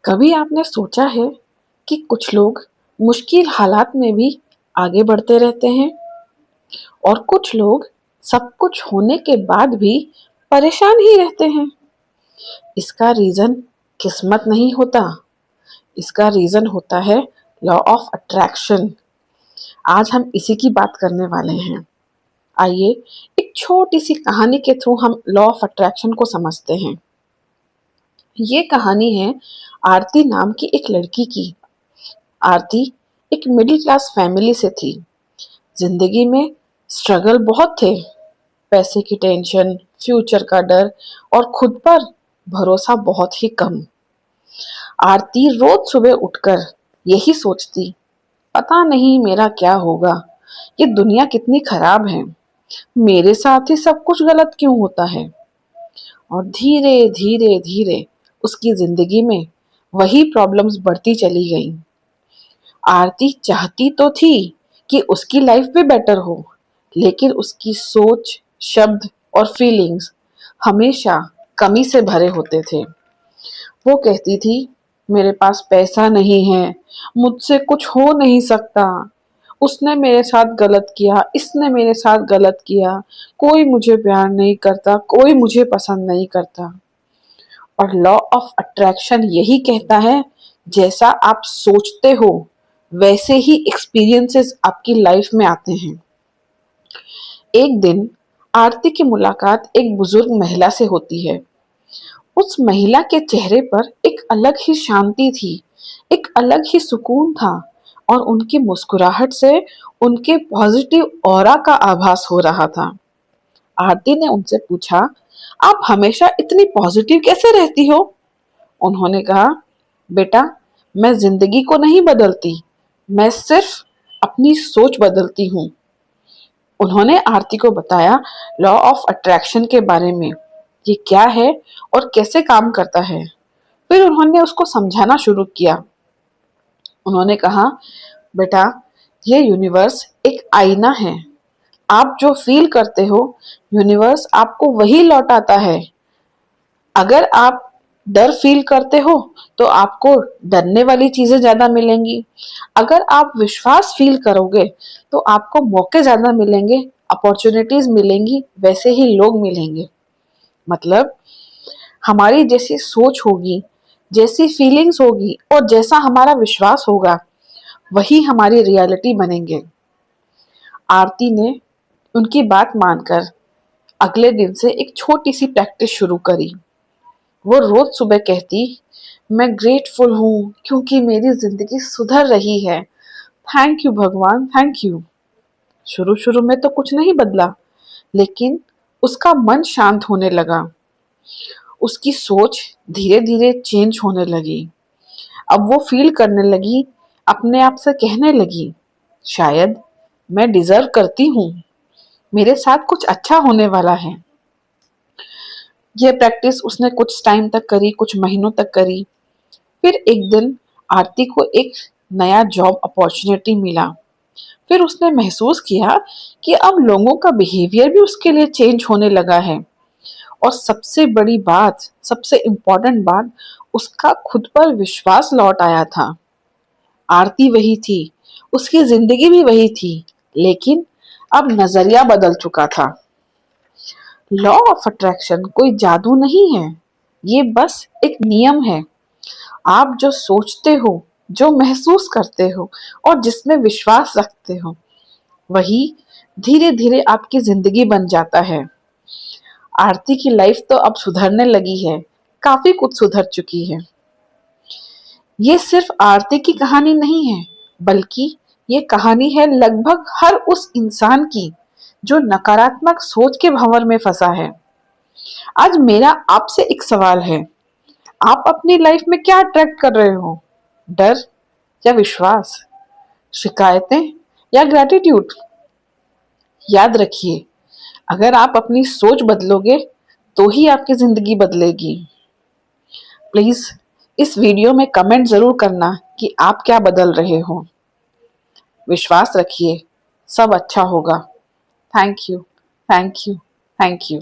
कभी आपने सोचा है कि कुछ लोग मुश्किल हालात में भी आगे बढ़ते रहते हैं और कुछ लोग सब कुछ होने के बाद भी परेशान ही रहते हैं। इसका रीजन किस्मत नहीं होता, इसका रीजन होता है लॉ ऑफ अट्रैक्शन। आज हम इसी की बात करने वाले हैं। आइए एक छोटी सी कहानी के थ्रू हम लॉ ऑफ अट्रैक्शन को समझते हैं। ये कहानी है आरती नाम की एक लड़की की। आरती एक मिडिल क्लास फैमिली से थी। जिंदगी में स्ट्रगल बहुत थे। पैसे की टेंशन, फ्यूचर का डर और खुद पर भरोसा बहुत ही कम। आरती रोज सुबह उठकर यही सोचती, पता नहीं मेरा क्या होगा, ये दुनिया कितनी खराब है, मेरे साथ ही सब कुछ गलत क्यों होता है। और धीरे धीरे धीरे उसकी जिंदगी में वही प्रॉब्लम्स बढ़ती चली गईं। आरती चाहती तो थी कि उसकी लाइफ भी बेटर हो, लेकिन उसकी सोच, शब्द और फीलिंग्स हमेशा कमी से भरे होते थे। वो कहती थी, मेरे पास पैसा नहीं है, मुझसे कुछ हो नहीं सकता, उसने मेरे साथ गलत किया, इसने मेरे साथ गलत किया, कोई मुझे प्यार नहीं करता, कोई मुझे पसंद नहीं करता। और लॉ ऑफ अट्रैक्शन यही कहता है, जैसा आप सोचते हो वैसे ही एक्सपीरियंसेस आपकी लाइफ में आते हैं। एक दिन आरती की मुलाकात एक बुजुर्ग महिला से होती है। उस महिला के चेहरे पर एक अलग ही शांति थी, एक अलग ही सुकून था और उनकी मुस्कुराहट से उनके पॉजिटिव ऑरा का आभास हो रहा था। आरती ने उनसे पूछा, आप हमेशा इतनी पॉजिटिव कैसे रहती हो? उन्होंने कहा, बेटा, मैं जिंदगी को नहीं बदलती, मैं सिर्फ अपनी सोच बदलती हूँ। उन्होंने आरती को बताया लॉ ऑफ अट्रैक्शन के बारे में, ये क्या है और कैसे काम करता है। फिर उन्होंने उसको समझाना शुरू किया। उन्होंने कहा, बेटा, ये यूनिवर्स एक आईना है। आप जो फील करते हो, यूनिवर्स आपको वही लौटाता है। अगर आप डर फील करते हो तो आपको डरने वाली चीजें ज्यादा मिलेंगी। अगर आप विश्वास फील करोगे तो आपको मौके ज्यादा मिलेंगे, अपॉर्चुनिटीज मिलेंगी, वैसे ही लोग मिलेंगे। मतलब हमारी जैसी सोच होगी, जैसी फीलिंग्स होगी और जैसा हमारा विश्वास होगा, वही हमारी रियलिटी बनेंगे। आरती ने उनकी बात मानकर अगले दिन से एक छोटी सी प्रैक्टिस शुरू करी। वो रोज सुबह कहती, मैं ग्रेटफुल हूँ क्योंकि मेरी जिंदगी सुधर रही है, थैंक यू भगवान, थैंक यू। शुरू शुरू में तो कुछ नहीं बदला, लेकिन उसका मन शांत होने लगा। उसकी सोच धीरे धीरे चेंज होने लगी। अब वो फील करने लगी, अपने आप से कहने लगी, शायद मैं डिजर्व करती हूँ, मेरे साथ कुछ अच्छा होने वाला है। यह प्रैक्टिस उसने कुछ टाइम तक करी, कुछ महीनों तक करी। फिर एक दिन आरती को एक नया जॉब अपॉर्चुनिटी मिला। फिर उसने महसूस किया कि अब लोगों का बिहेवियर भी उसके लिए चेंज होने लगा है। और सबसे बड़ी बात, सबसे इम्पोर्टेंट बात, उसका खुद पर विश्वास लौट आया था। आरती वही थी, उसकी जिंदगी भी वही थी, लेकिन अब नजरिया बदल चुका था। लॉ ऑफ अट्रैक्शन कोई जादू नहीं है, ये बस एक नियम है। आप जो सोचते हो, जो महसूस करते हो और जिसमें विश्वास रखते हो, वही धीरे धीरे आपकी जिंदगी बन जाता है। आरती की लाइफ तो अब सुधरने लगी है, काफी कुछ सुधर चुकी है। ये सिर्फ आरती की कहानी नहीं है, बल्कि ये कहानी है लगभग हर उस इंसान की जो नकारात्मक सोच के भंवर में फंसा है। आज मेरा आपसे एक सवाल है, आप अपनी लाइफ में क्या अट्रैक्ट कर रहे हो? डर या विश्वास? शिकायतें या ग्रैटिट्यूड? याद रखिए, अगर आप अपनी सोच बदलोगे तो ही आपकी जिंदगी बदलेगी। प्लीज इस वीडियो में कमेंट जरूर करना कि आप क्या बदल रहे हो। विश्वास रखिए, सब अच्छा होगा। Thank you, thank you, thank you.